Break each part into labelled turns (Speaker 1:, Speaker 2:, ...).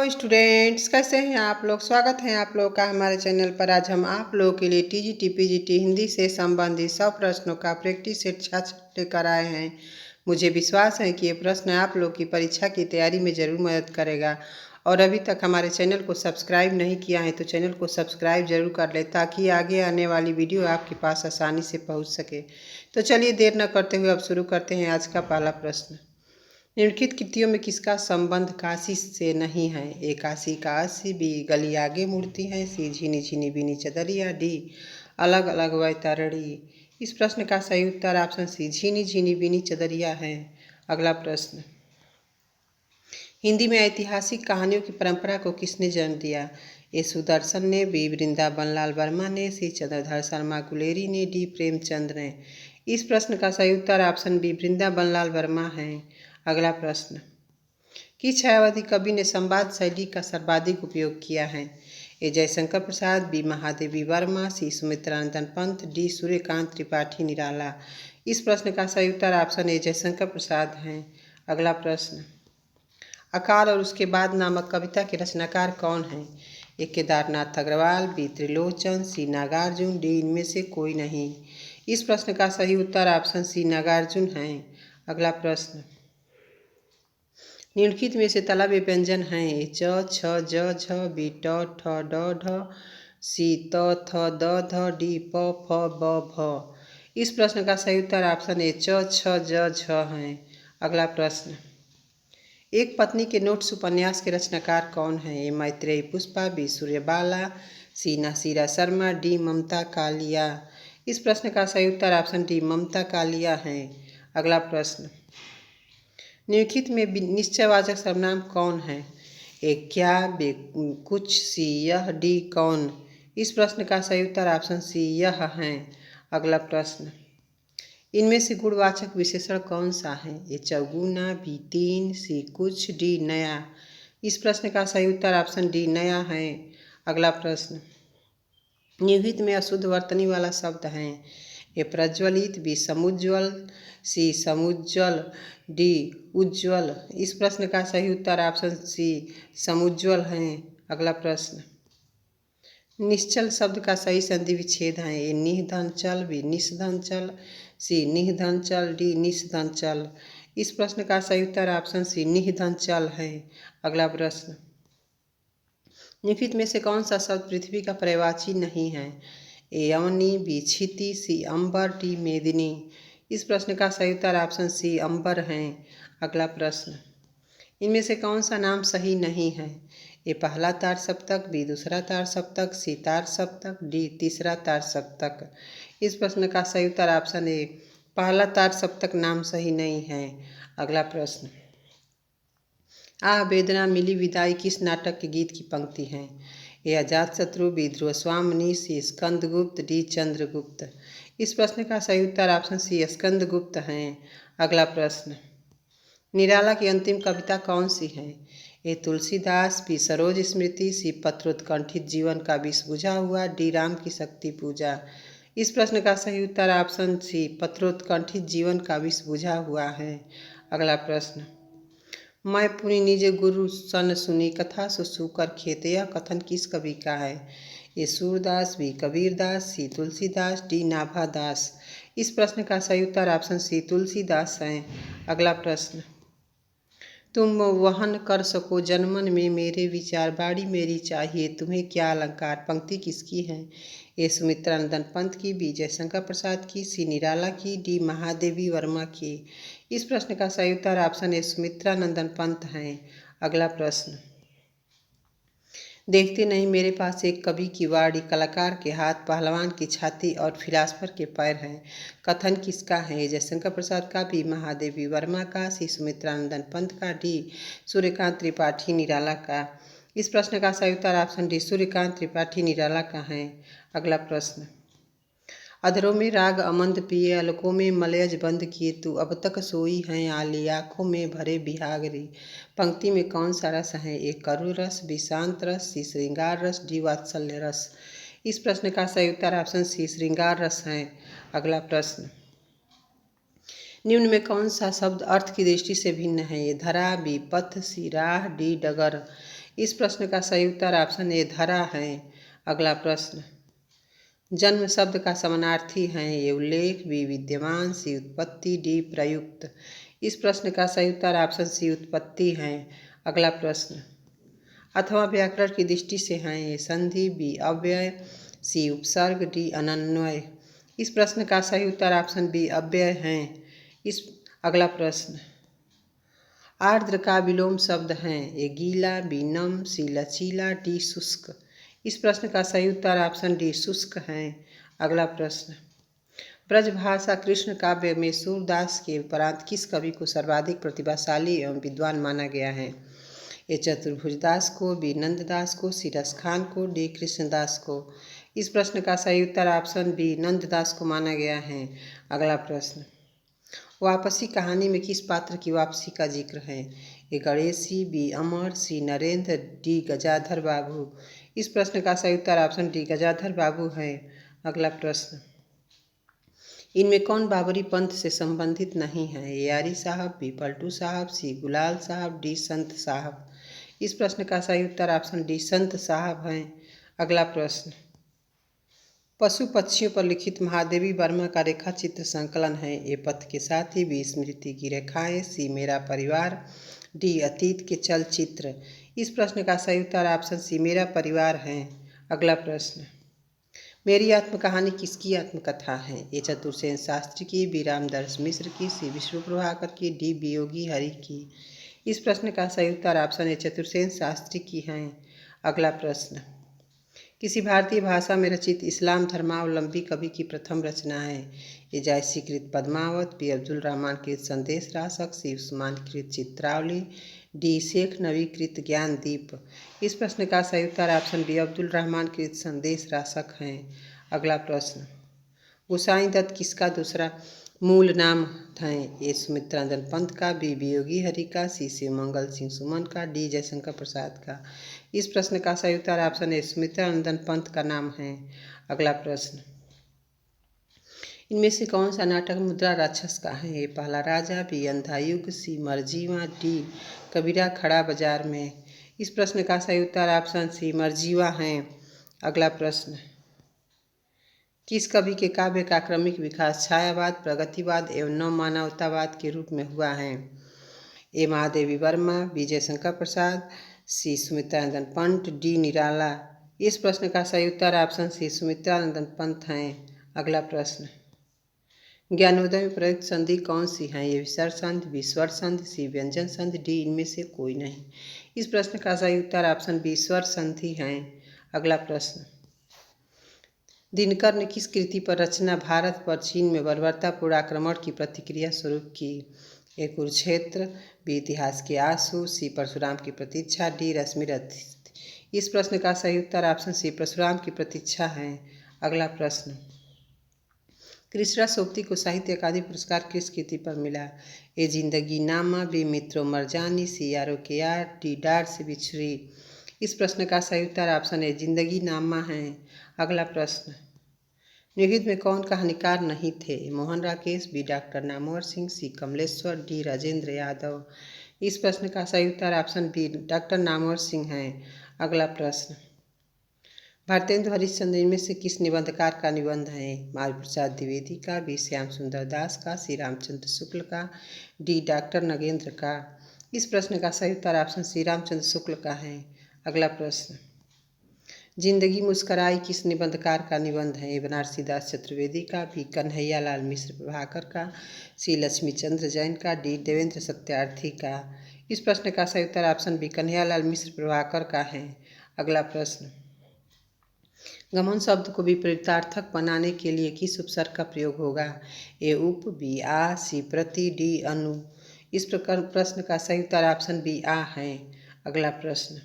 Speaker 1: Hello students, कैसे हैं आप लोग। स्वागत है आप लोग का हमारे चैनल पर। आज हम आप लोगों के लिए टीजीटी पीजीटी हिंदी से संबंधित 100 प्रश्नों का प्रैक्टिस सेट छात्र लेकर आए हैं। मुझे विश्वास है कि ये प्रश्न आप लोग की परीक्षा की तैयारी में ज़रूर मदद करेगा। और अभी तक हमारे चैनल को सब्सक्राइब नहीं किया है तो चैनल को सब्सक्राइब जरूर कर ले, ताकि आगे आने वाली वीडियो आपके पास आसानी से पहुँच सके। तो चलिए देर न करते हुए अब शुरू करते हैं आज का पहला प्रश्न। निम्नलिखित कृतियों में किसका संबंध काशी से नहीं है। ए काशी काशी, बी गली आगे मुड़ती है, सी झीनी झीनी बीनी चदरिया, डी अलग अलग वैतरणी। इस प्रश्न का सही उत्तर ऑप्शन सी झीनी झीनी बीनी चदरिया है। अगला प्रश्न, हिंदी में ऐतिहासिक कहानियों की परंपरा को किसने जन्म दिया। ए सुदर्शन ने, बी वृंदावन लाल वर्मा ने, सी चंद्रधर शर्मा गुलेरी ने, डी प्रेमचंद ने। इस प्रश्न का सही उत्तर ऑप्शन बी वृंदावन लाल वर्मा है। अगला प्रश्न, किस छायावादी कवि ने संवाद शैली का सर्वाधिक उपयोग किया है। ए जयशंकर प्रसाद, बी महादेवी वर्मा, सी सुमित्रानंदन पंत, डी सूर्यकांत त्रिपाठी निराला। इस प्रश्न का सही उत्तर ऑप्शन ए जयशंकर प्रसाद है। अगला प्रश्न, अकाल और उसके बाद नामक कविता के रचनाकार कौन हैं। ए केदारनाथ अग्रवाल, बी त्रिलोचन, सी नागार्जुन, डी इनमें से कोई नहीं। इस प्रश्न का सही उत्तर ऑप्शन सी नागार्जुन है। अगला प्रश्न, निम्नलिखित में से तला में व्यंजन हैं। ए च छ ज झ, बी ट ठ ड ढ, सी त थ द ध, डी प फ ब भ। इस प्रश्न का सही उत्तर ऑप्शन ए च छ ज झ है। अगला प्रश्न, एक पत्नी के नोट्स उपन्यास के रचनाकार कौन हैं। ए मैत्रेयी पुष्पा, बी सूर्यबाला, सी नासिरा शर्मा, डी ममता कालिया। इस प्रश्न का सही उत्तर ऑप्शन डी ममता कालिया है। अगला प्रश्न, निम्नलिखित में निश्चयवाचक सर्वनाम कौन है। ए क्या, बी कुछ, सी यह, डी कौन। इस प्रश्न का सही उत्तर ऑप्शन सी यह है। अगला प्रश्न, इनमें से गुणवाचक विशेषण कौन सा है। ए चौगुना, बी तीन, सी कुछ, डी नया। इस प्रश्न का सही उत्तर ऑप्शन डी नया है। अगला प्रश्न, निम्नलिखित में अशुद्ध वर्तनी वाला शब्द है। ए प्रज्वलित, बी समुज्ज्वल, सी समुज्ज्वल, डी उज्ज्वल। इस प्रश्न का सही उत्तर ऑप्शन सी समुज्ज्वल है। अगला प्रश्न, निश्चल शब्द का सही संधि विच्छेद है। ए निधन चल, बी निषधन चल, सी निधन चल, डी निषधन चल। इस प्रश्न का सही उत्तर ऑप्शन सी निधन चल है। अगला प्रश्न, निम्नलिखित में से कौन सा शब्द पृथ्वी का पर्यायवाची नहीं है। ए अवनी, बी क्षिति, सी अंबर, डी मेदिनी। इस प्रश्न का सही उत्तर ऑप्शन सी अंबर है। अगला प्रश्न, इनमें से कौन सा नाम सही नहीं है। ए पहला तार सप्तक, बी दूसरा तार सप्तक, सी तार सप्तक, डी तीसरा तार सप्तक। इस प्रश्न का सही उत्तर ऑप्शन ए पहला तार सप्तक नाम सही नहीं है। अगला प्रश्न, आ वेदना मिली विदाई किस नाटक के गीत की पंक्ति है। ए अजातशत्रु, बी ध्रुव स्वामिनी, सी स्कंदगुप्त, डी चंद्रगुप्त। इस प्रश्न का सही उत्तर ऑप्शन सी स्कंदगुप्त है। अगला प्रश्न, निराला की अंतिम कविता कौन सी है। ए तुलसीदास, बी सरोज स्मृति, सी पत्रोत्कंठित जीवन का विष बुझा हुआ, डी राम की शक्ति पूजा। इस प्रश्न का सही उत्तर ऑप्शन सी पत्रोत्कंठित जीवन का विष बुझा हुआ है। अगला प्रश्न, मैं पुनि निज गुरु सन सुनी कथा सुसूकर खेत। यह कथन किस कवि का है। ए सूरदास, बी कबीरदास, सी तुलसीदास, डी नाभादास। इस प्रश्न का सही उत्तर ऑप्शन सी तुलसीदास है। अगला प्रश्न, तुम वहन कर सको जनमन में मेरे विचार, बाड़ी मेरी चाहिए तुम्हें क्या अलंकार। पंक्ति किसकी है। ए सुमित्रानंदन पंत की, बी जयशंकर प्रसाद की, सी निराला की, डी महादेवी वर्मा की। इस प्रश्न का सही उत्तर ऑप्शन ए सुमित्रानंदन पंत है। अगला प्रश्न, देखते नहीं मेरे पास एक कवि की वाड़ी, कलाकार के हाथ, पहलवान की छाती और फिलासफर के पैर हैं। कथन किसका है। जयशंकर प्रसाद का, बी महादेवी वर्मा का, सी सुमित्रानंदन पंत का, डी सूर्यकांत त्रिपाठी निराला का। इस प्रश्न का सही उत्तर ऑप्शन डी सूर्यकांत त्रिपाठी निराला का है। अगला प्रश्न, अधरों में राग अमंद पिए, अलकों में मलयज बंद किए, तू अब तक सोई है आली, आँखों में भरे बिहाग रे। पंक्ति में कौन सा रस है। ए करु रस, बी शांत रस, सी श्रृंगार रस, डी वात्सल्य रस। इस प्रश्न का सही उत्तर ऑप्शन सी श्रृंगार रस है। अगला प्रश्न, निम्न में कौन सा शब्द अर्थ की दृष्टि से भिन्न है। ये धरा, बी पथ, सी राह, डी डगर। इस प्रश्न का सही उत्तर ऑप्शन ए धरा है। अगला प्रश्न, जन्म शब्द का समानार्थी है। ए उल्लेख, बी विद्यमान, सी उत्पत्ति, डी प्रयुक्त। इस प्रश्न का सही उत्तर ऑप्शन सी उत्पत्ति है। अगला प्रश्न, अथवा व्याकरण की दृष्टि से हैं। ए संधि, बी अव्यय, सी उपसर्ग, डी अनन्वय। इस प्रश्न का सही उत्तर ऑप्शन बी अव्यय है। अगला प्रश्न, आर्द्र का विलोम शब्द है। ए गीला, बी नम, सी लचीला, डी शुष्क। इस प्रश्न का सही उत्तर ऑप्शन डी शुष्क है। अगला प्रश्न, ब्रजभाषा कृष्ण काव्य में सूरदास के उपरांत किस कवि को सर्वाधिक प्रतिभाशाली एवं विद्वान माना गया है। ए चतुर्भुजदास को, बी नंददास को, सी रसखान को, डी कृष्णदास को। इस प्रश्न का सही उत्तर ऑप्शन बी नंददास को माना गया है। अगला प्रश्न, वापसी कहानी में किस पात्र की वापसी का जिक्र है। ए गणेशी, बी अमर, सी नरेंद्र, डी गजाधर बाबू। इस प्रश्न का सही उत्तर ऑप्शन डी गजाधर बाबू है। अगला प्रश्न, इनमें कौन बाबरी पंथ से संबंधित नहीं है। ए यारी साहब, बी पलटू साहब, सी गुलाल साहब, डी संत साहब। इस प्रश्न का सही उत्तर ऑप्शन डी संत साहब है। अगला प्रश्न, पशु पक्षियों पर लिखित महादेवी वर्मा का रेखा चित्र संकलन है। ए पथ के साथी, बी स्मृति की रेखाएं, सी मेरा परिवार, डी अतीत के चलचित्र। इस प्रश्न का सही उत्तर ऑप्शन सी मेरा परिवार है। अगला प्रश्न, मेरी आत्मकहानी किसकी आत्मकथा है। ए चतुर्सेन शास्त्री की, बी रामदास मिश्र की, सी विष्णु प्रभाकर की, डी वियोगी हरि की। इस प्रश्न का सही उत्तर ऑप्शन ए चतुर्सेन शास्त्री की है। अगला प्रश्न, किसी भारतीय भाषा में रचित इस्लाम धर्मावलंबी कवि की प्रथम रचना है। ए जायसी कृत पद्मावत, बी अब्दुल रहमान कृत संदेश रासक, सी उस्मान कृत चित्रावली, डी शेख नबी कृत ज्ञान दीप। इस प्रश्न का सही उत्तर ऑप्शन बी अब्दुल रहमान कृत संदेश रासक है। अगला प्रश्न, गोसाई दत्त किसका दूसरा मूल नाम है। ए सुमित्रानंदन पंत का, बी वियोगी हरि का, सी शिवमंगल सिंह सुमन का, डी जयशंकर प्रसाद का। इस प्रश्न का सही उत्तर ऑप्शन ए सुमित्रानंदन पंत का नाम है। अगला प्रश्न, इनमें से कौन सा नाटक मुद्रा राक्षस का है। ए पहला राजा, बी अंधा युग, सी मरजीवा, डी कबीरा खड़ा बाजार में। इस प्रश्न का सही उत्तर ऑप्शन सी मरजीवा है। अगला प्रश्न, किस कवि के काव्य का क्रमिक विकास छायावाद, प्रगतिवाद एवं नव मानवतावाद के रूप में हुआ है। ए महादेवी वर्मा, बी जयशंकर प्रसाद, सी सुमित्रानंदन पंत, डी निराला। इस प्रश्न का सही उत्तर ऑप्शन सी सुमित्रानंदन पंत है। अगला प्रश्न, ज्ञानोदय में प्रयुक्त संधि कौन सी है। ये विसर्ग संधि, बी स्वर संधि, सी व्यंजन संधि, डी इनमें से कोई नहीं। इस प्रश्न का सही उत्तर ऑप्शन बी स्वर संधि है। अगला प्रश्न, दिनकर ने किस कृति पर रचना भारत पर चीन में बर्बरतापूर्ण आक्रमण की प्रतिक्रिया स्वरूप की। ए कुरुक्षेत्र, बी इतिहास के आंसू, सी परशुराम की प्रतीक्षा, डी रश्मि रथ। इस प्रश्न का सही उत्तर ऑप्शन सी परशुराम की प्रतीक्षा है। अगला प्रश्न, कृष्णा सोबती को साहित्य अकादमी पुरस्कार किस कृति पर मिला। ए जिंदगी नामा, बी मित्रों मरजानी, सी यारो के यार, डी डार से बिछड़ी। इस प्रश्न का सही उत्तर ऑप्शन ए जिंदगी नामा है। अगला प्रश्न, निम्नलिखित में कौन कहानीकार नहीं थे। Mohan Rakesh, B doctor Namvar Singh, C Kamleshwar, D Rajendra Yadav. इस प्रश्न का सही उत्तर option B doctor Namvar Singh है। अगला प्रश्न, भारतेंदु हरिश्चंद्र इनमें से किस निबंधकार का निबंध है। माधव प्रसाद द्विवेदी का, बी श्याम सुंदर दास का, सी रामचंद्र शुक्ल का, डी डॉक्टर नगेंद्र का। इस प्रश्न का सही उत्तर ऑप्शन सी रामचंद्र शुक्ल का है। अगला प्रश्न, जिंदगी मुस्कराई किस निबंधकार का निबंध है। बनारसी दास चतुर्वेदी का, बी कन्हैया लाल मिश्र प्रभाकर का, सी लक्ष्मी चंद्र जैन का, डी देवेंद्र सत्यार्थी का। इस प्रश्न का सही उत्तर ऑप्शन बी कन्हैया लाल मिश्र प्रभाकर का है। अगला प्रश्न, गमन शब्द को विपरीतार्थक बनाने के लिए किस उपसर्ग का प्रयोग होगा। ए उप, बी आ, सी प्रति, डी अनु। इस प्रकार प्रश्न का सही उत्तर ऑप्शन बी आ है। अगला प्रश्न,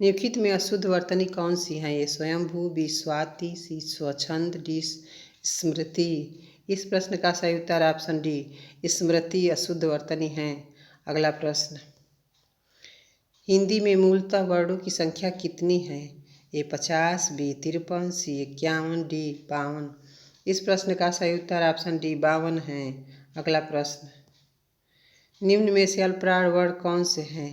Speaker 1: निम्नलिखित में अशुद्ध वर्तनी कौन सी है। ये स्वयंभू, बी स्वाति, सी स्वच्छंद, डी स्मृति। इस प्रश्न का सही उत्तर ऑप्शन डी स्मृति अशुद्ध वर्तनी है। अगला प्रश्न, हिंदी में मूलतः वर्णों की संख्या कितनी है। ए 50, बी 53, सी 51, डी 52। इस प्रश्न का सही उत्तर ऑप्शन डी 52 है। अगला प्रश्न, निम्न में से अल्पप्राण वर्ण कौन से हैं।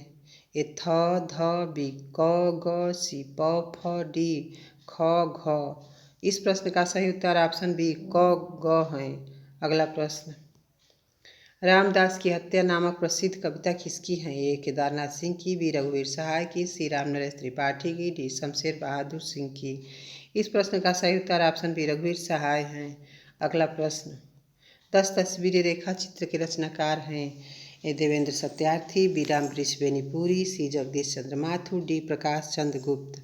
Speaker 1: ए थ ध बी क ग सी प फ डी ख घ। इस प्रश्न का सही उत्तर ऑप्शन बी क ग है। अगला प्रश्न, रामदास की हत्या नामक प्रसिद्ध कविता किसकी है? ए केदारनाथ सिंह की, बी रघुवीर सहाय की, सी रामनरेश त्रिपाठी की, डी शमशेर बहादुर सिंह की। इस प्रश्न का सही उत्तर ऑप्शन बी रघुवीर सहाय है। अगला प्रश्न, 10 तस्वीरें रेखा चित्र के रचनाकार हैं? ए देवेंद्र सत्यार्थी, बी रामवृक्ष बेनीपुरी, सी जगदीश चंद्र माथुर, डी प्रकाश चंद्र गुप्त।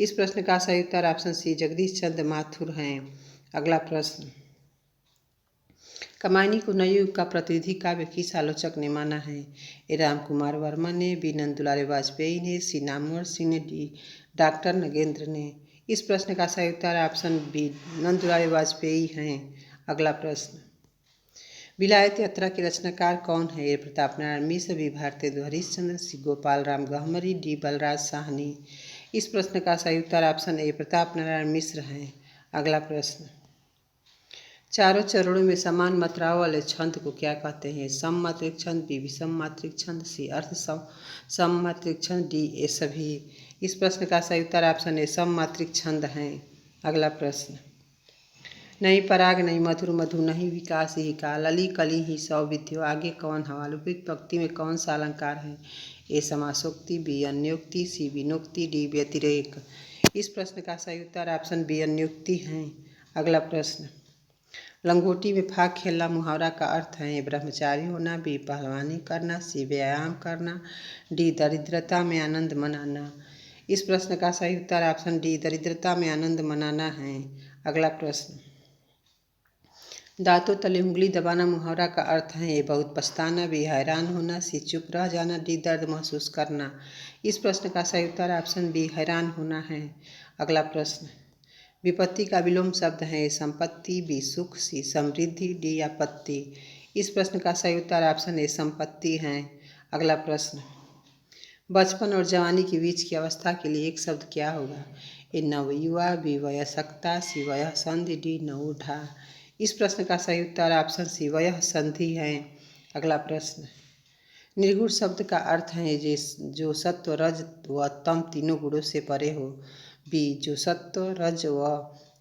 Speaker 1: इस प्रश्न का सही उत्तर ऑप्शन सी जगदीश चंद्र माथुर हैं। अगला प्रश्न, कमायनी को नवयुग का प्रतिनिधि काव्य किस आलोचक ने माना है? ए राम कुमार वर्मा ने, बी नंदुलारे वाजपेयी ने, सी नामवर सिंह ने, डी डॉक्टर नगेंद्र ने। इस प्रश्न का सही उत्तर ऑप्शन बी नंदुलारे वाजपेयी हैं। अगला प्रश्न, विलायत यात्रा के रचनाकार कौन है? ए प्रताप नारायण मिश्र, बी भारतेंदु हरिश्चंद्र, सी गोपाल राम गहमरी, डी बलराज साहनी। इस प्रश्न का सही उत्तर ऑप्शन ए प्रताप नारायण मिश्र हैं। अगला प्रश्न, चारों चरणों में समान मात्राओं वाले छंद को क्या कहते हैं? सममात्रिक छंद, बी विषम मात्रिक छंद, सी अर्ध सममात्रिक छंद, डी ए सभी। इस प्रश्न का सही उत्तर ऑप्शन ए सममात्रिक छंद हैं। अगला प्रश्न, नहीं पराग नहीं मधुर मधु नहीं विकास ही काल, अली कली ही सौविध्यो, आगे कौन हवाल। उपयुक्त पंक्ति में कौन सा अलंकार है? ए समासोक्ति, बी अन्योक्ति, सी विनोक्ति, डी व्यतिरेक। इस प्रश्न का सही उत्तर ऑप्शन बी अन्योक्ति हैं। अगला प्रश्न, लंगोटी में फाग खेलना मुहावरा का अर्थ है? ब्रह्मचारी होना, बी पहलवानी करना, सी व्यायाम करना, डी दरिद्रता में आनंद मनाना। इस प्रश्न का सही उत्तर ऑप्शन डी दरिद्रता में आनंद मनाना है। अगला प्रश्न, दांतों तले उंगली दबाना मुहावरा का अर्थ है? ए बहुत पछताना, बी हैरान होना, सी चुप रह जाना, डी दर्द महसूस करना। इस प्रश्न का सही उत्तर ऑप्शन बी हैरान होना है। अगला प्रश्न, विपत्ति का विलोम शब्द है? संपत्ति, बी सुख, सी समृद्धि, डी आपत्ति। इस प्रश्न का सही उत्तर ऑप्शन ए संपत्ति हैं। अगला प्रश्न, बचपन और जवानी के बीच की अवस्था के लिए एक शब्द क्या होगा? ए नवयुवा, बी वयस्कता, सी वयः संधि, डी नवोढ़ा। इस प्रश्न का सही उत्तर ऑप्शन सी वयः संधि है। अगला प्रश्न, निर्गुण शब्द का अर्थ है जो सत्व रज व तम तीनों गुणों से परे हो, बी जो सत्व रज व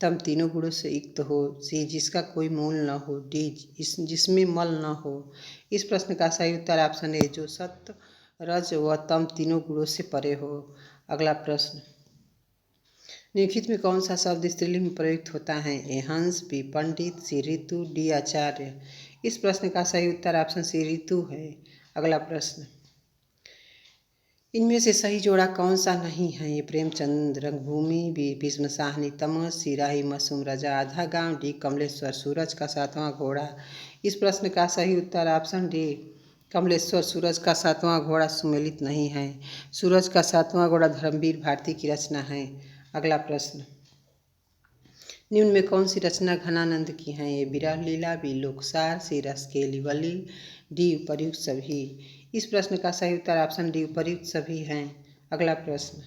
Speaker 1: तम तीनों गुणों से युक्त हो, सी जिसका कोई मूल न हो, डी जिसमें मल न हो। इस प्रश्न का सही उत्तर ऑप्शन ए जो सत्व रज व तम तीनों गुणों से परे हो। अगला प्रश्न, निम्नलिखित में कौन सा शब्द स्त्रीलिंग में प्रयुक्त होता है? ए हंस, बी पंडित, सी ऋतु, डी आचार्य। इस प्रश्न का सही उत्तर ऑप्शन सी ऋतु है। अगला प्रश्न, इनमें से सही जोड़ा कौन सा नहीं है? ये प्रेमचंद रंगभूमि, बी भीष्म साहनी तमस, सी राही मासूम राजा आधा गांव, डी कमलेश्वर सूरज का सातवां घोड़ा। इस प्रश्न का सही उत्तर ऑप्शन डी कमलेश्वर सूरज का सातवां घोड़ा सुमेलित नहीं है। सूरज का सातवां घोड़ा धर्मवीर भारती की रचना है। अगला प्रश्न, निम्न में कौन सी रचना घनानंद की है? ए विरह लीला, बी लोकसार, सी रसकेली वली, डी उपर्युक्त सभी। इस प्रश्न का सही उत्तर ऑप्शन डी उपर्युक्त सभी हैं। अगला प्रश्न,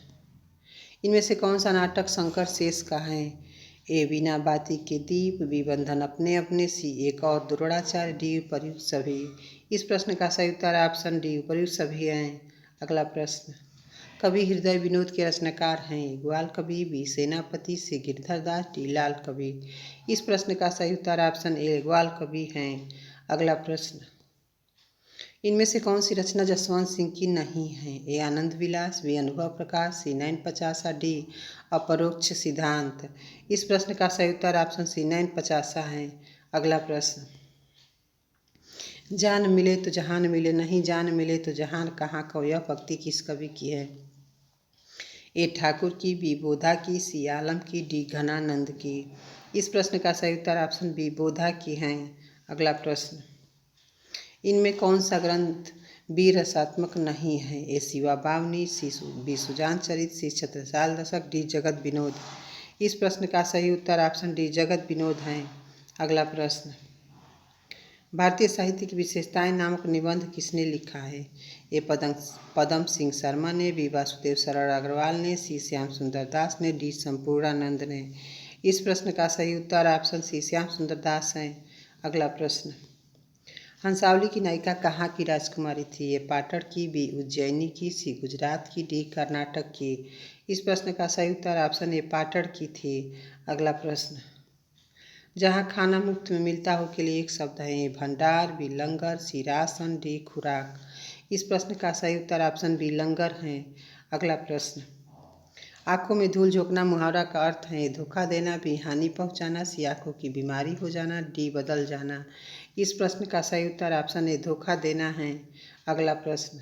Speaker 1: इनमें से कौन सा नाटक शंकर शेष का है? ए बिना बाती के दीप, बी बंधन अपने अपने, सी एक और द्रोणाचार्य, डी उपर्युक्त सभी। इस प्रश्न का सही उत्तर ऑप्शन डी उपर्युक्त सभी हैं। अगला प्रश्न, कवि हृदय विनोद के रचनाकार हैं? ग्वाल कवि, बी सेनापति, सी गिरधर दास, डी लाल कवि। इस प्रश्न का सही उत्तर ऑप्शन ए ग्वाल कवि हैं। अगला प्रश्न, इनमें से कौन सी रचना जसवंत सिंह की नहीं है? ए आनंद विलास, बी अनुभव प्रकाश, सी नैन पचासा, डी अपरोक्ष सिद्धांत। इस प्रश्न का सही उत्तर ऑप्शन सी नैन पचासा है। अगला प्रश्न, जान मिले तो जहान मिले, नहीं जान मिले तो जहान कहाँ को, यह पंक्ति किस कवि की है? ए ठाकुर की, बी बोधा की, सी आलम की, डी घनानंद की। इस प्रश्न का सही उत्तर ऑप्शन बी बोधा की हैं। अगला प्रश्न, इनमें कौन सा ग्रंथ बी रसात्मक नहीं है? ए शिवा बावनी, सी बी सुजान चरित, सी छत्रसाल दशक, डी जगत विनोद। इस प्रश्न का सही उत्तर ऑप्शन डी जगत विनोद हैं। अगला प्रश्न, भारतीय साहित्य की विशेषताएं नामक निबंध किसने लिखा है? ए पदम सिंह शर्मा ने, बी वासुदेव शरण अग्रवाल ने, सी श्याम सुंदर दास ने, डी संपूर्णानंद ने। इस प्रश्न का सही उत्तर ऑप्शन सी श्याम सुंदर दास हैं। अगला प्रश्न, हंसावली की नायिका कहाँ की राजकुमारी थी? ए पाटण की, बी उज्जैनी की, सी गुजरात की, डी कर्नाटक की। इस प्रश्न का सही उत्तर ऑप्शन ए पाटण की थी। अगला प्रश्न, जहाँ खाना मुफ्त में मिलता हो के लिए एक शब्द है। ए भंडार, बी लंगर, सी राशन, डी खुराक। इस प्रश्न का सही उत्तर ऑप्शन बी लंगर है। अगला प्रश्न, आंखों में धूल झोंकना मुहावरा का अर्थ है। धोखा देना, बी हानि पहुंचाना, सी आंखों की बीमारी हो जाना, डी बदल जाना। इस प्रश्न का सही उत्तर ऑप्शन ए धोखा देना है। अगला प्रश्न,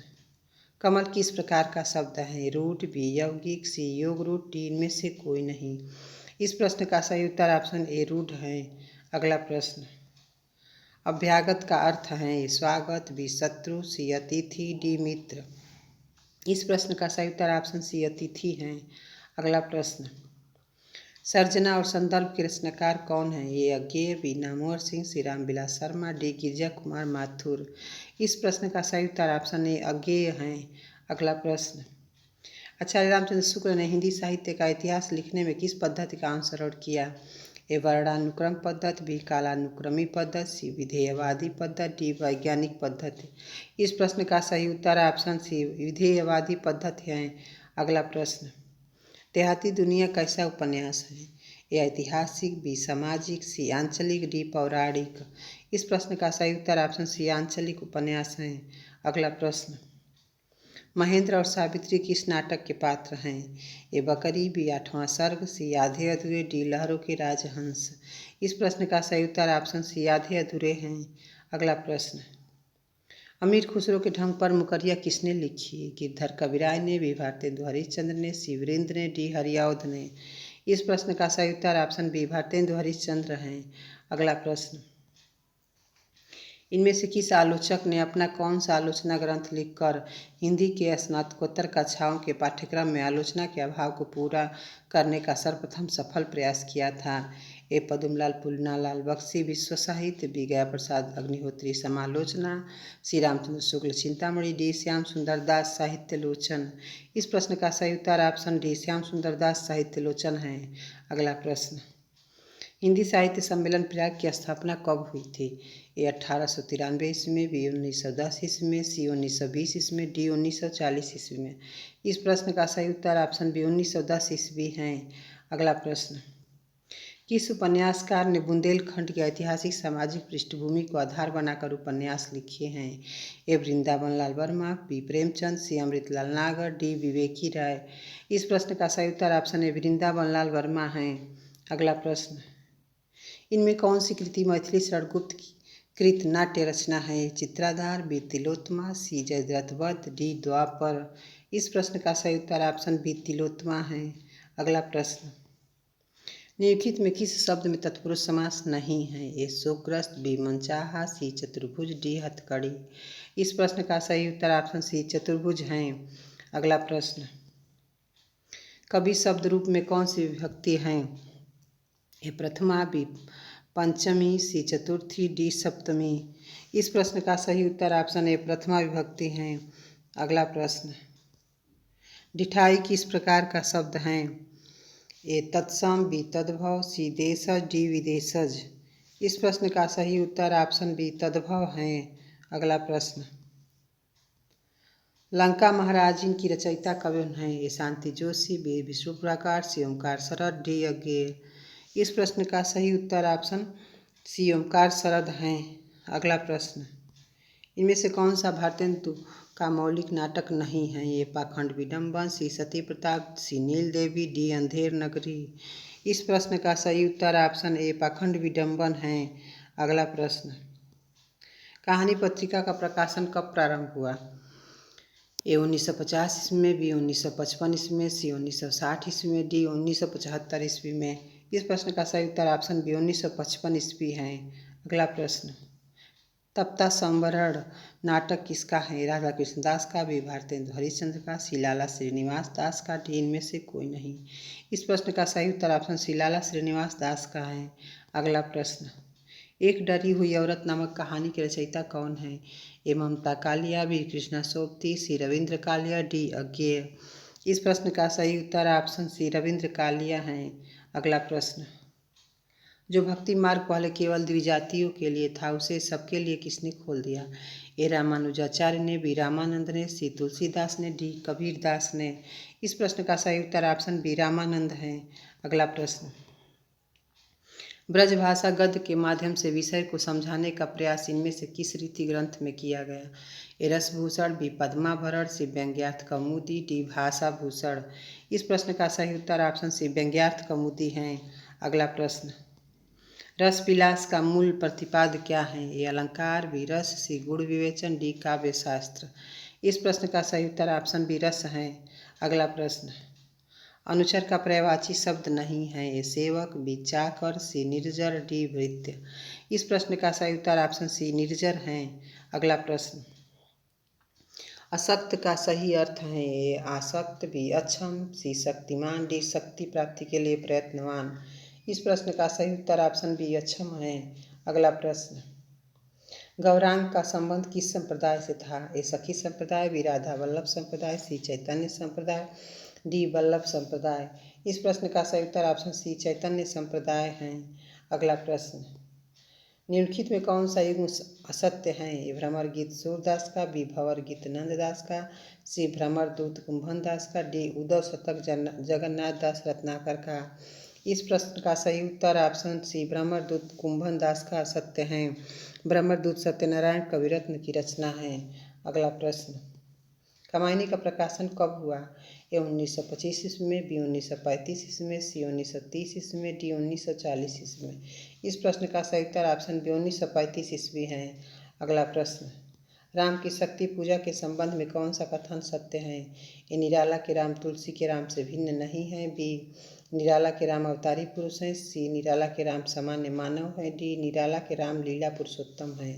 Speaker 1: कमल किस प्रकार का शब्द है। रूट, बी यौगिक, सी योग रूट, डी इनमें से कोई नहीं। इस प्रश्न का सही उत्तर ऑप्शन ए रूट है। अगला प्रश्न, अभ्यागत का अर्थ है। स्वागत, बी शत्रु, सी अतिथि, डी मित्र। इस प्रश्न का सही उत्तर ऑप्शन सी अतिथि है। अगला प्रश्न, सर्जना और संदर्भ के रचनाकार कौन है। ए अज्ञेय, बी नामवर सिंह, सी रामविलास शर्मा, डी गिरिजा कुमार माथुर। इस प्रश्न का सही उत्तर ऑप्शन ए अज्ञेय है। अगला प्रश्न, आचार्य रामचंद्र शुक्ल ने हिंदी साहित्य का इतिहास लिखने में किस पद्धति का अनुसरण किया। ए वर्णानुक्रम पद्धति, बी कालानुक्रमी पद्धति, सी विधेयवादी पद्धति, डी वैज्ञानिक पद्धति। इस प्रश्न का सही उत्तर ऑप्शन सी विधेयवादी पद्धति है। अगला प्रश्न, देहाती दुनिया कैसा उपन्यास है। ए ऐतिहासिक, बी सामाजिक, सी आंचलिक, डी पौराणिक। इस प्रश्न का सही उत्तर ऑप्शन सी आंचलिक उपन्यास है। अगला प्रश्न, महेंद्र और सावित्री किस नाटक के पात्र हैं। ए बकरी, बी आठवां सर्ग, सी आधे अधूरे, डी लहरों के राजहंस। इस प्रश्न का सही उत्तर ऑप्शन सी आधे अधूरे हैं। अगला प्रश्न, अमीर खुसरो के ढंग पर मुकरिया किसने लिखी। गिरधर कविराय ने, बी भारतेंदु हरिश्चंद्र ने, सी वीरेंद्र ने, डी हरिऔध ने। इस प्रश्न का सही उत्तर ऑप्शन बी भारतेंदु हरिश्चंद्र हैं। अगला प्रश्न, इनमें से किस आलोचक ने अपना कौन सा आलोचना ग्रंथ लिखकर हिंदी के स्नातकोत्तर कक्षाओं के पाठ्यक्रम में आलोचना के अभाव को पूरा करने का सर्वप्रथम सफल प्रयास किया था। ए पदुमलाल पूर्णालाल बख्शी विश्व साहित्य, बी गया प्रसाद अग्निहोत्री समालोचना, सी रामचंद्र शुक्ल चिंतामणि, डी श्याम सुंदर दास साहित्य लोचन। इस प्रश्न का सही उत्तर ऑप्शन डी श्याम सुंदर दास साहित्य लोचन है। अगला प्रश्न, हिंदी साहित्य सम्मेलन प्रयाग की स्थापना कब हुई थी। ए 1893 ईस्वी में, बी 1910 ईस्वी में, सी 1920 ईस्वी में, डी 1940 ईस्वी में। इस प्रश्न का सही उत्तर ऑप्शन बी 1910 ईस्वी है। अगला प्रश्न, किस उपन्यासकार ने बुंदेलखंड की ऐतिहासिक सामाजिक पृष्ठभूमि को आधार बनाकर उपन्यास लिखे हैं। ए वृंदावन लाल वर्मा, बी प्रेमचंद, सी अमृतलाल नागर, डी विवेकी राय। इस प्रश्न का सही उत्तर ऑप्शन ए वृंदावन लाल वर्मा है। अगला प्रश्न, इनमें कौन सी कृति मैथिली शरणगुप्त की कृत नाट्य रचना है। चित्राधार, बी तिलोत्तमा, सी जयद्रथवध, डी द्वापर। इस प्रश्न का सही उत्तर ऑप्शन बी तिलोत्तमा है। अगला प्रश्न, निम्नलिखित में किस शब्द में तत्पुरुष समास नहीं है। ए शोकग्रस्त, बी मनचाहा, सी चतुर्भुज, डी हथकड़ी। इस प्रश्न का सही उत्तर ऑप्शन सी चतुर्भुज है। अगला प्रश्न, कवि शब्द रूप में कौन सी विभक्ति हैं। ए प्रथमा, बी पंचमी, सी चतुर्थी, डी सप्तमी। इस प्रश्न का सही उत्तर ऑप्शन ए प्रथमा विभक्ति है। अगला प्रश्न, ढिठाई किस प्रकार का शब्द है। ए तत्सम, बी तद्भव, सी देशज, डी विदेशज। इस प्रश्न का सही उत्तर ऑप्शन बी तद्भव है। अगला प्रश्न, लंका महाराजिन की रचयिता कौन है। ए शांति जोशी, बी विष्णु प्राकार, सी ओमकार शरद, डी अज्ञेय। इस प्रश्न का सही उत्तर ऑप्शन सी ओमकार शरद हैं। अगला प्रश्न, इनमें से कौन सा भारतेंदु का मौलिक नाटक नहीं है। ये पाखंड विडम्बन, सी सती प्रताप, सी नील देवी, डी अंधेर नगरी। इस प्रश्न का सही उत्तर ऑप्शन ए पाखंड विडम्बन है। अगला प्रश्न, कहानी पत्रिका का प्रकाशन कब प्रारंभ हुआ। ए 1950 ईस्वी में, बी 1955 ईस्वी में, सी 1960 ईस्वी में, डी 1975 ईस्वी में। इस प्रश्न का सही उत्तर ऑप्शन बी 1955 ईस्वी है। अगला प्रश्न, तप्ता संवरण नाटक किसका है। राधा कृष्णदास का, बी भारतेंदु हरिश्चंद्र का, सी लाला श्रीनिवास दास का, डी इनमें से कोई नहीं। इस प्रश्न का सही उत्तर ऑप्शन सी लाला श्रीनिवास दास का है। अगला प्रश्न, एक डरी हुई औरत नामक कहानी के रचयिता कौन है। ए ममता कालिया, बी कृष्णा सोबती, सी रविंद्र कालिया, डी अज्ञेय। इस प्रश्न का सही उत्तर ऑप्शन सी रविंद्र कालिया है। अगला प्रश्न, जो भक्ति मार्ग पहले केवल द्विजातियों के लिए था, उसे सबके लिए किसने खोल दिया? ए रामानुजाचार्य ने, बी रामानंद ने, सी तुलसीदास ने, डी कबीरदास ने। इस प्रश्न का सही उत्तर ऑप्शन बी रामानंद है। अगला प्रश्न, ब्रजभाषा गद्य के माध्यम से विषय को समझाने का प्रयास इनमें से किस रीति ग्रंथ में किया गया? ए रसभूषण, बी पद्माभरण, सी व्यंग्यार्थ कौमुदी, डी भाषा भूषण। इस प्रश्न का सही उत्तर ऑप्शन सी व्यंग्यार्थ कौमुदी है। अगला प्रश्न, रस विलास का मूल प्रतिपाद्य क्या है? ए अलंकार, बी रस, सी गुण विवेचन, डी काव्य शास्त्र। इस प्रश्न का सही उत्तर ऑप्शन बी रस है। अगला प्रश्न, अनुचर का पर्यायवाची शब्द नहीं है? ए सेवक, बी चाकर, सी निर्जर, डी भृत्य। इस प्रश्न का सही उत्तर ऑप्शन सी निर्जर है। अगला प्रश्न, अशक्त का सही अर्थ है? ए आसक्त, बी अक्षम, सी शक्तिमान, डी शक्ति प्राप्ति के लिए प्रयत्नवान। इस प्रश्न का सही उत्तर ऑप्शन बी अक्षम है। अगला प्रश्न, गौरांग का संबंध किस संप्रदाय से था? ए सखी संप्रदाय, बी राधा वल्लभ संप्रदाय, सी चैतन्य संप्रदाय, डी वल्लभ संप्रदाय। इस प्रश्न का सही उत्तर ऑप्शन सी चैतन्य संप्रदाय है। अगला प्रश्न, निम्नलिखित में कौन सा युग्म असत्य है? ए भ्रमर गीत सूरदास का, बी भंवर गीत नंददास का, सी भ्रमर दूत कुंभन दास का, डी उद्धव शतक जगन्नाथ दास रत्नाकर का। इस प्रश्न का सही उत्तर ऑप्शन सी भ्रमर दूत कुंभन दास का असत्य है। भ्रमर दूत सत्यनारायण कविरत्न की रचना है। अगला प्रश्न, कामायनी का प्रकाशन कब हुआ? ए 1925 ईस्वी में, बी 1935 ईस्वी में, सी 1930 ईस्वी में, डी 1940 ईस्वी में। इस प्रश्न का सही उत्तर ऑप्शन बी 1935 ईस्वी है। अगला प्रश्न, राम की शक्ति पूजा के संबंध में कौन सा कथन सत्य है? ए निराला के राम तुलसी के राम से भिन्न नहीं है, बी निराला के राम अवतारी पुरुष हैं, सी निराला के राम सामान्य मानव है, डी निराला के राम लीला पुरुषोत्तम है।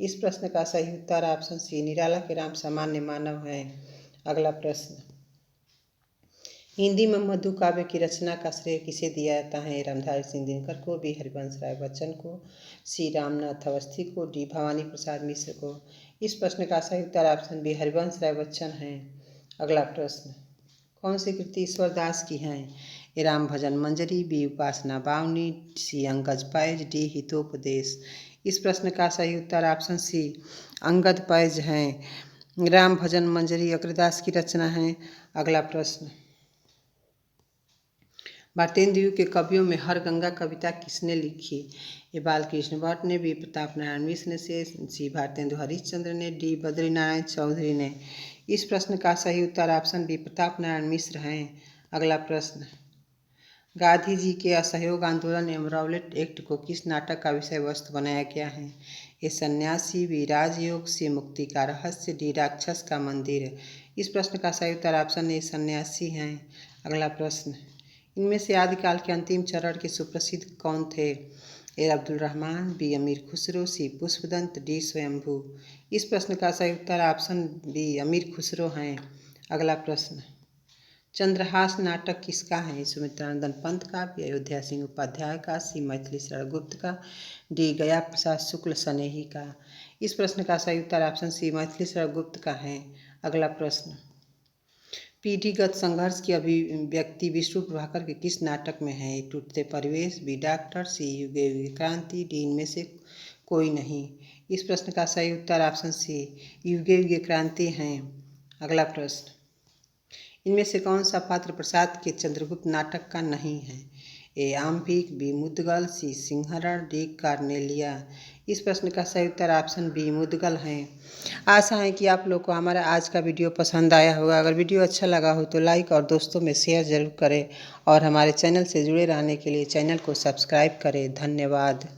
Speaker 1: इस प्रश्न का सही उत्तर ऑप्शन सी निराला के राम सामान्य मानव है। अगला प्रश्न, हिंदी में मधु काव्य की रचना का श्रेय किसे दिया जाता है? रामधारी सिंह दिनकर को, बी हरिवंश राय बच्चन को, सी रामनाथ अवस्थी को, डी भवानी प्रसाद मिश्र को। इस प्रश्न का सही उत्तर ऑप्शन बी हरिवंश राय बच्चन है। अगला प्रश्न, कौन सी कृति ईश्वर दास की है? ए राम भजन मंजरी, बी उपासना बावनी, सी अंगद पैज, डी हितोपदेश। इस प्रश्न का सही उत्तर ऑप्शन सी अंगद पैज है। राम भजन मंजरी अग्रदास की रचना है। अगला प्रश्न, भारतेंदु युग के कवियों में हर गंगा कविता किसने लिखी? ए बालकृष्ण भट्ट ने, बी प्रताप नारायण मिश्र ने, सी भारतेंदु हरिश्चंद्र ने, डी बद्रीनारायण चौधरी ने। इस प्रश्न का सही उत्तर ऑप्शन बी प्रताप नारायण मिश्र है। अगला प्रश्न, गांधी जी के असहयोग आंदोलन एवं रॉलेट एक्ट को किस नाटक का विषय वस्तु बनाया गया है? ए सन्यासी, बी राजयोग, सी मुक्ति का रहस्य, डी राक्षस का मंदिर। इस प्रश्न का सही उत्तर ऑप्शन ए सन्यासी है। अगला प्रश्न, इनमें से आदिकाल के अंतिम चरण के सुप्रसिद्ध कौन थे? ए अब्दुल रहमान, बी अमीर खुसरो, सी पुष्पदंत, डी स्वयंभू। इस प्रश्न का सही उत्तर ऑप्शन बी अमीर खुसरो हैं। अगला प्रश्न, चंद्रहास नाटक किसका है? सुमित्रानंदन पंत का, बी अयोध्या सिंह उपाध्याय का, सी मैथिली शरण गुप्त का, डी गया प्रसाद शुक्ल सनेही का। इस प्रश्न का सही उत्तर ऑप्शन सी मैथिली शरण गुप्त का है। अगला प्रश्न, पीढ़ीगत संघर्ष की अभिव्यक्ति विष्णु प्रभाकर के किस नाटक में है? टूटते परिवेश, बी डॉक्टर, सी युगे युगे क्रांति, डी इनमें से कोई नहीं। इस प्रश्न का सही उत्तर ऑप्शन सी युगे युगे क्रांति है। अगला प्रश्न, इनमें से कौन सा पात्र प्रसाद के चंद्रगुप्त नाटक का नहीं है? ए आम्भिक, बी मुद्गल, सी सिंहरण, डी कार्नेलिया। इस प्रश्न का सही उत्तर ऑप्शन बी मुद्गल है। आशा है कि आप लोग को हमारा आज का वीडियो पसंद आया होगा। अगर वीडियो अच्छा लगा हो तो लाइक और दोस्तों में शेयर ज़रूर करें और हमारे चैनल से जुड़े रहने के लिए चैनल को सब्सक्राइब करें। धन्यवाद।